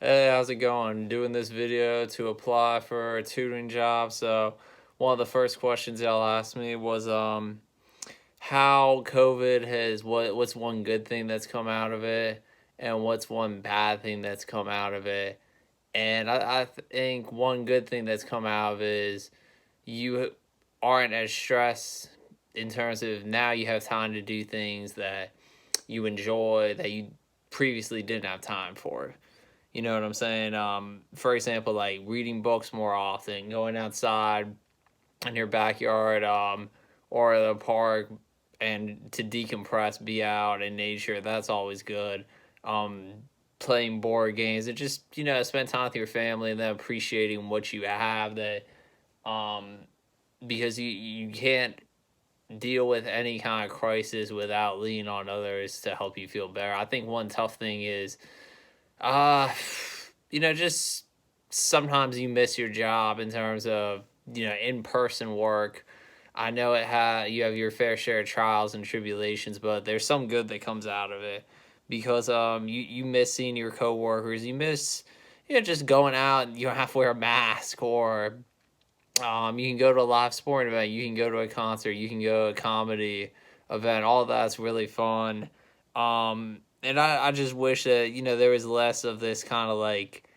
Hey, how's it going? Doing this video to apply for a tutoring job. So, one of the first questions y'all asked me was how COVID has what's one good thing that's come out of it and what's one bad thing that's come out of it. And I think one good thing that's come out of it is you aren't as stressed in terms of now you have time to do things that you enjoy that you previously didn't have time for. You know what I'm saying? For example, like reading books more often, going outside in your backyard, or the park, and to decompress, be out in nature. That's always good. Um, Playing board games and just spend time with your family and then appreciating what you have. That um, because you can't deal with any kind of crisis without leaning on others to help you feel better. I think one tough thing is uh, just sometimes you miss your job in terms of, in person work. I know you have your fair share of trials and tribulations, but there's some good that comes out of it because you miss seeing your coworkers, you miss just going out and you don't have to wear a mask, or you can go to a live sporting event, you can go to a concert, you can go to a comedy event. All that's really fun. And I just wish that, there was less of this kind of like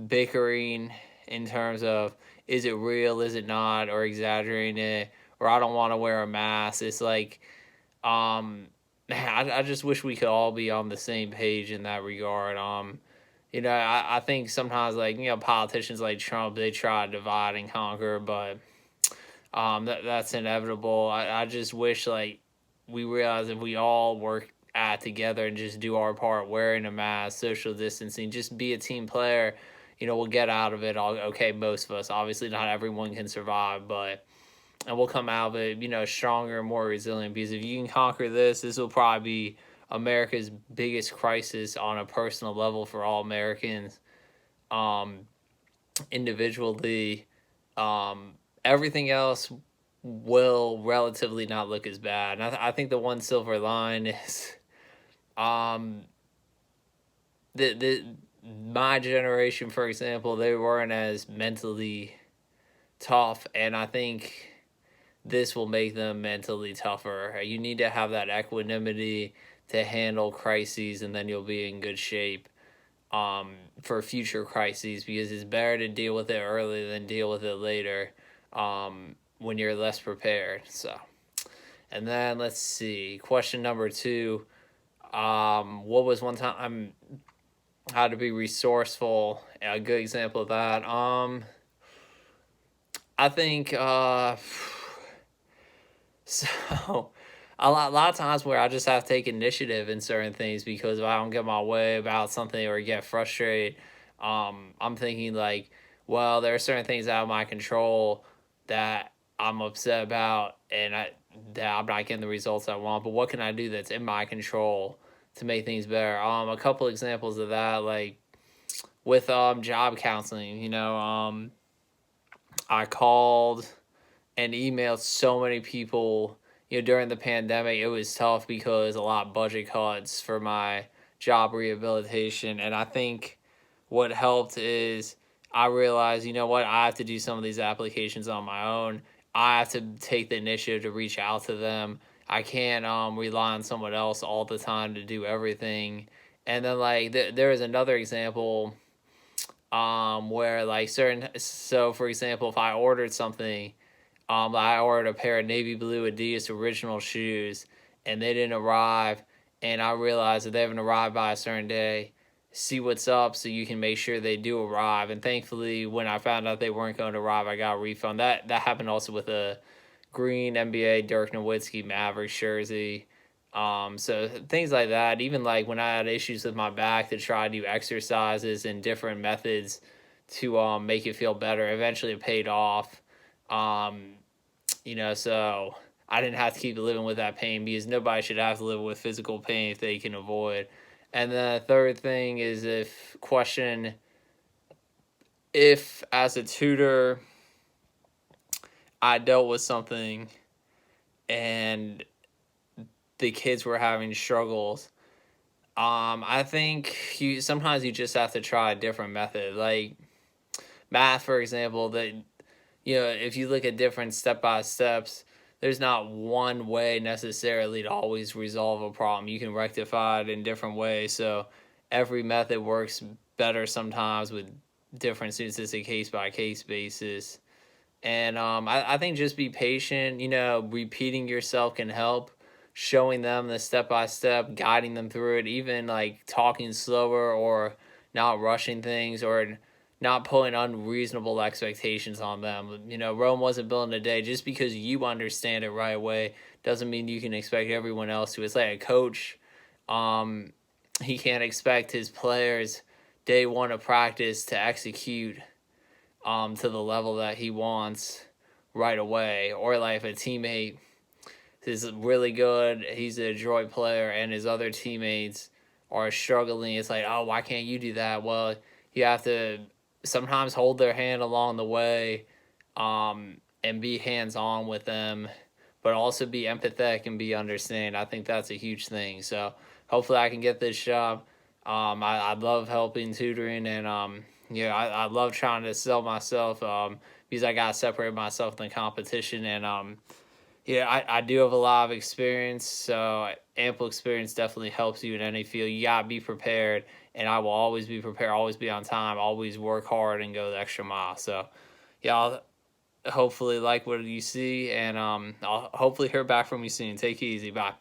bickering in terms of is it real, is it not, or exaggerating it, or I don't want to wear a mask. It's like, I just wish we could all be on the same page in that regard. I think sometimes, like, politicians like Trump, they try to divide and conquer, but that's inevitable. I just wish, like, we realize if we all work at together and just do our part, wearing a mask, social distancing, just be a team player, we'll get out of it all okay. Most of us, obviously not everyone can survive, but and we'll come out of it, stronger and more resilient. Because if you can conquer this will probably be America's biggest crisis on a personal level for all Americans. Um, Individually, um, everything else will relatively not look as bad. And I think the one silver line is, um, the my generation, for example, they weren't as mentally tough, and I think this will make them mentally tougher. You need to have that equanimity to handle crises, and then you'll be in good shape for future crises, because it's better to deal with it early than deal with it later when you're less prepared. So, and then let's see. Question number two. What was one time how to be resourceful? A good example of that. I think so a lot of times where I just have to take initiative in certain things, because if I don't get my way about something or get frustrated, I'm thinking like, well, there are certain things out of my control that I'm upset about, and that I'm not getting the results I want. But what can I do that's in my control to make things better? A couple examples of that, like with job counseling. I called and emailed so many people. During the pandemic, it was tough because a lot of budget cuts for my job rehabilitation. And I think what helped is I realized, what, I have to do some of these applications on my own. I have to take the initiative to reach out to them. I can't rely on someone else all the time to do everything. And then, like, there is another example where, like, so for example, if I ordered something, I ordered a pair of navy blue Adidas original shoes, and they didn't arrive. And I realized that they haven't arrived by a certain day. See what's up so you can make sure they do arrive. And thankfully, when I found out they weren't going to arrive, I got a refund. That happened also with a green NBA Dirk Nowitzki Mavericks jersey. So things like that. Even like when I had issues with my back, to try to do exercises and different methods to make it feel better. Eventually, it paid off. Um, so I didn't have to keep living with that pain, because nobody should have to live with physical pain if they can avoid. And then the third thing is, if as a tutor I dealt with something and the kids were having struggles, I think sometimes you just have to try a different method. Like math, for example, that if you look at different step by steps, there's not one way necessarily to always resolve a problem. You can rectify it in different ways. So every method works better sometimes with different students. It's a case by case basis. And I think just be patient. Repeating yourself can help. Showing them the step by step, guiding them through it, even like talking slower or not rushing things or not putting unreasonable expectations on them. Rome wasn't built in a day. Just because you understand it right away doesn't mean you can expect everyone else to. It's like a coach. Um, he can't expect his players day one of practice to execute to the level that he wants right away. Or like if a teammate is really good, he's an adroit player, and his other teammates are struggling. It's like, oh, why can't you do that? Well, you have to sometimes hold their hand along the way, and be hands on with them, but also be empathetic and be understanding. I think that's a huge thing. So hopefully I can get this job. I love helping tutoring, and I love trying to sell myself, because I got to separate myself from the competition. And I do have a lot of experience, so ample experience definitely helps you in any field. You gotta be prepared, and I will always be prepared, always be on time, always work hard and go the extra mile. So, yeah, I'll hopefully like what you see, and I'll hopefully hear back from you soon. Take it easy. Bye.